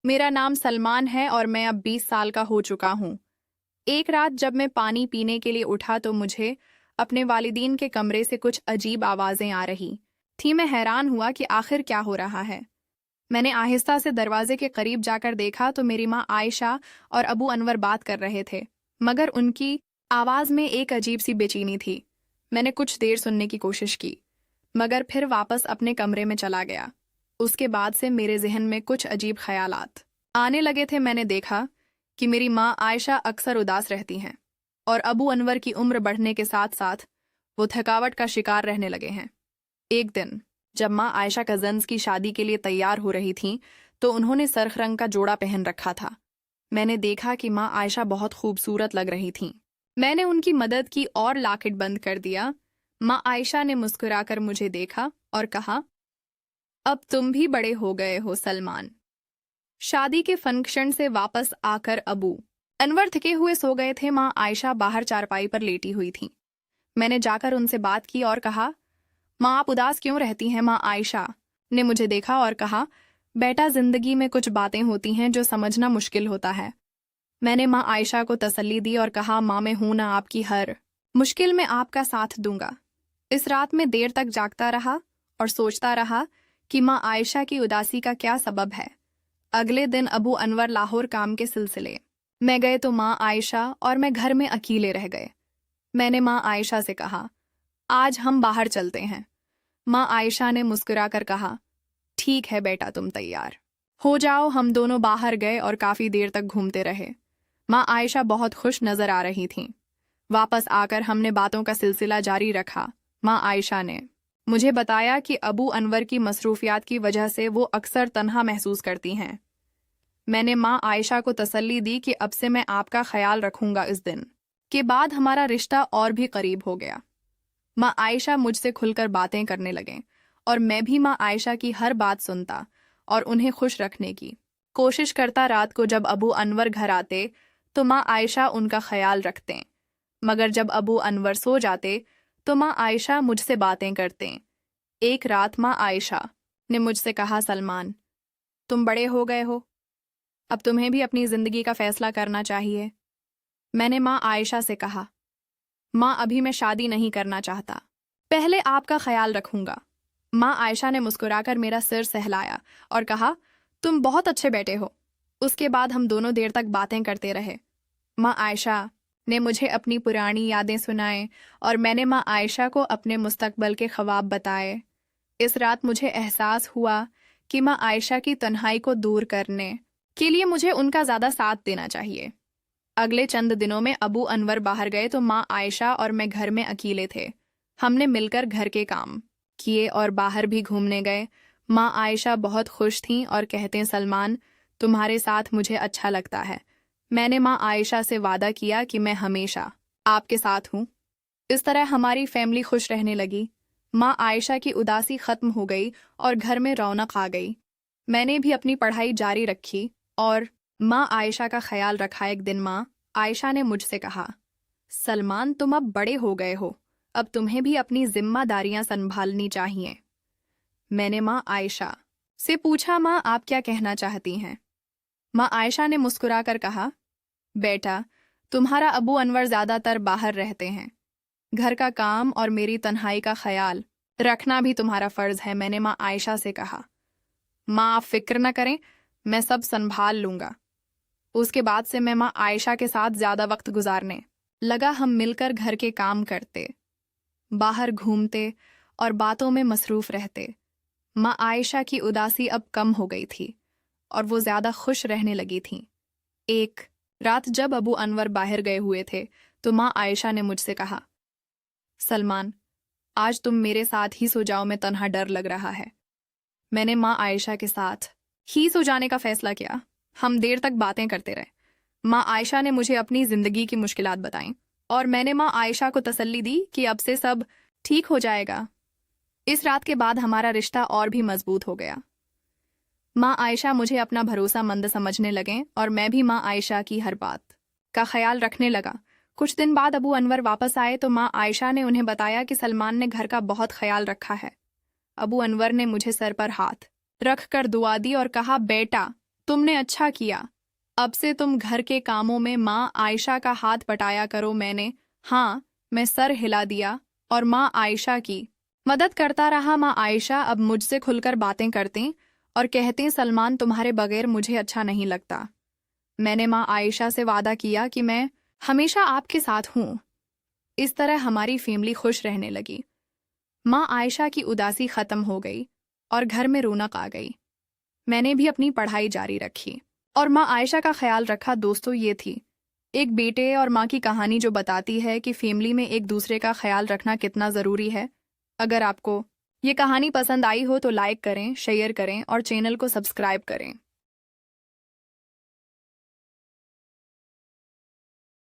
मेरा नाम सलमान है और मैं अब 20 साल का हो चुका हूँ। एक रात जब मैं पानी पीने के लिए उठा तो मुझे अपने वालिदीन के कमरे से कुछ अजीब आवाज़ें आ रही थी। मैं हैरान हुआ कि आखिर क्या हो रहा है। मैंने आहिस्ता से दरवाजे के करीब जाकर देखा तो मेरी माँ आयशा और अबू अनवर बात कर रहे थे, मगर उनकी आवाज़ में एक अजीब सी बेचैनी थी। मैंने कुछ देर सुनने की कोशिश की, मगर फिर वापस अपने कमरे में चला गया। उसके बाद से मेरे जहन में कुछ अजीब ख्यालात आने लगे थे। मैंने देखा कि मेरी माँ आयशा अक्सर उदास रहती हैं और अबू अनवर की उम्र बढ़ने के साथ साथ वो थकावट का शिकार रहने लगे हैं। एक दिन जब माँ आयशा कज़न्स की शादी के लिए तैयार हो रही थीं तो उन्होंने सरख रंग का जोड़ा पहन रखा था। मैंने देखा कि माँ आयशा बहुत खूबसूरत लग रही थीं। मैंने उनकी मदद की और लॉकेट बंद कर दिया। माँ आयशा ने मुस्कुराकर मुझे देखा और कहा, अब तुम भी बड़े हो गए हो सलमान। शादी के फंक्शन से वापस आकर अबू अनवर थके हुए सो गए थे। माँ आयशा बाहर चारपाई पर लेटी हुई थी। मैंने जाकर उनसे बात की और कहा, माँ आप उदास क्यों रहती हैं? माँ आयशा ने मुझे देखा और कहा, बेटा जिंदगी में कुछ बातें होती हैं जो समझना मुश्किल होता है। मैंने माँ आयशा को तसल्ली दी और कहा, माँ मैं हूं ना, आपकी हर मुश्किल में आपका साथ दूंगा। इस रात में देर तक जागता रहा और सोचता रहा कि माँ आयशा की उदासी का क्या सबब है। अगले दिन अबू अनवर लाहौर काम के सिलसिले में गए तो माँ आयशा और मैं घर में अकेले रह गए। मैंने माँ आयशा से कहा, आज हम बाहर चलते हैं। माँ आयशा ने मुस्कुराकर कहा, ठीक है बेटा, तुम तैयार हो जाओ। हम दोनों बाहर गए और काफ़ी देर तक घूमते रहे। माँ आयशा बहुत खुश नजर आ रही थीं। वापस आकर हमने बातों का सिलसिला जारी रखा। माँ आयशा ने मुझे बताया कि अबू अनवर की मसरूफियात की वजह से वो अक्सर तन्हा महसूस करती हैं। मैंने माँ आयशा को तसल्ली दी कि अब से मैं आपका ख्याल रखूंगा। इस दिन के बाद हमारा रिश्ता और भी करीब हो गया। माँ आयशा मुझसे खुलकर बातें करने लगें और मैं भी माँ आयशा की हर बात सुनता और उन्हें खुश रखने की कोशिश करता। रात को जब अबू अनवर घर आते तो माँ आयशा उनका ख्याल रखते, मगर जब अबू अनवर सो जाते तो माँ आयशा मुझसे बातें करते। एक रात माँ आयशा ने मुझसे कहा, सलमान तुम बड़े हो गए हो, अब तुम्हें भी अपनी जिंदगी का फैसला करना चाहिए। मैंने माँ आयशा से कहा, माँ अभी मैं शादी नहीं करना चाहता, पहले आपका ख्याल रखूंगा। माँ आयशा ने मुस्कुराकर मेरा सिर सहलाया और कहा, तुम बहुत अच्छे बेटे हो। उसके बाद हम दोनों देर तक बातें करते रहे। माँ आयशा ने मुझे अपनी पुरानी यादें सुनाए और मैंने माँ आयशा को अपने मुस्तकबल के ख्वाब बताए। इस रात मुझे एहसास हुआ कि माँ आयशा की तन्हाई को दूर करने के लिए मुझे उनका ज़्यादा साथ देना चाहिए। अगले चंद दिनों में अबू अनवर बाहर गए तो माँ आयशा और मैं घर में अकेले थे। हमने मिलकर घर के काम किए और बाहर भी घूमने गए। माँ आयशा बहुत खुश थीं और कहते, सलमान तुम्हारे साथ मुझे अच्छा लगता है। मैंने माँ आयशा से वादा किया कि मैं हमेशा आपके साथ हूँ। इस तरह हमारी फैमिली खुश रहने लगी। माँ आयशा की उदासी खत्म हो गई और घर में रौनक आ गई। मैंने भी अपनी पढ़ाई जारी रखी और माँ आयशा का ख्याल रखा। एक दिन माँ आयशा ने मुझसे कहा, सलमान तुम अब बड़े हो गए हो, अब तुम्हें भी अपनी जिम्मेदारियां संभालनी चाहिए। मैंने माँ आयशा से पूछा, माँ आप क्या कहना चाहती हैं? माँ आयशा ने मुस्कुराकर कहा, बेटा तुम्हारा अबू अनवर ज़्यादातर बाहर रहते हैं, घर का काम और मेरी तन्हाई का ख्याल रखना भी तुम्हारा फ़र्ज़ है। मैंने माँ आयशा से कहा, माँ आप फिक्र न करें, मैं सब संभाल लूँगा। उसके बाद से मैं माँ आयशा के साथ ज़्यादा वक्त गुजारने लगा। हम मिलकर घर के काम करते, बाहर घूमते और बातों में मसरूफ़ रहते। माँ आयशा की उदासी अब कम हो गई थी और वो ज़्यादा खुश रहने लगी थीं। एक रात जब अबू अनवर बाहर गए हुए थे तो माँ आयशा ने मुझसे कहा, सलमान आज तुम मेरे साथ ही सो जाओ, मैं तन्हा डर लग रहा है। मैंने माँ आयशा के साथ ही सो जाने का फैसला किया। हम देर तक बातें करते रहे। माँ आयशा ने मुझे अपनी ज़िंदगी की मुश्किलात बताईं और मैंने माँ आयशा को तसल्ली दी कि अब से सब ठीक हो जाएगा। इस रात के बाद हमारा रिश्ता और भी मजबूत हो गया। माँ आयशा मुझे अपना भरोसामंद समझने लगे और मैं भी माँ आयशा की हर बात का ख्याल रखने लगा। कुछ दिन बाद अबू अनवर वापस आए तो माँ आयशा ने उन्हें बताया कि सलमान ने घर का बहुत ख्याल रखा है। अबू अनवर ने मुझे सर पर हाथ रख कर दुआ दी और कहा, बेटा तुम ने अच्छा किया। अब से तुम घर के कामों में माँ आयशा का हाथ बटाया करो। मैंने हाँ, मैं सर हिला दिया और माँ आयशा की मदद करता रहा। माँ आयशा अब मुझसे खुलकर बातें करती और कहती, सलमान तुम्हारे बगैर मुझे अच्छा नहीं लगता। मैंने माँ आयशा से वादा किया कि मैं हमेशा आपके साथ हूँ। इस तरह हमारी फैमिली खुश रहने लगी। माँ आयशा की उदासी खत्म हो गई और घर में रौनक आ गई। मैंने भी अपनी पढ़ाई जारी रखी और माँ आयशा का ख्याल रखा। दोस्तों, ये थी एक बेटे और माँ की कहानी जो बताती है कि फैमिली में एक दूसरे का ख्याल रखना कितना ज़रूरी है। अगर आपको ये कहानी पसंद आई हो तो लाइक करें, शेयर करें और चैनल को सब्सक्राइब करें।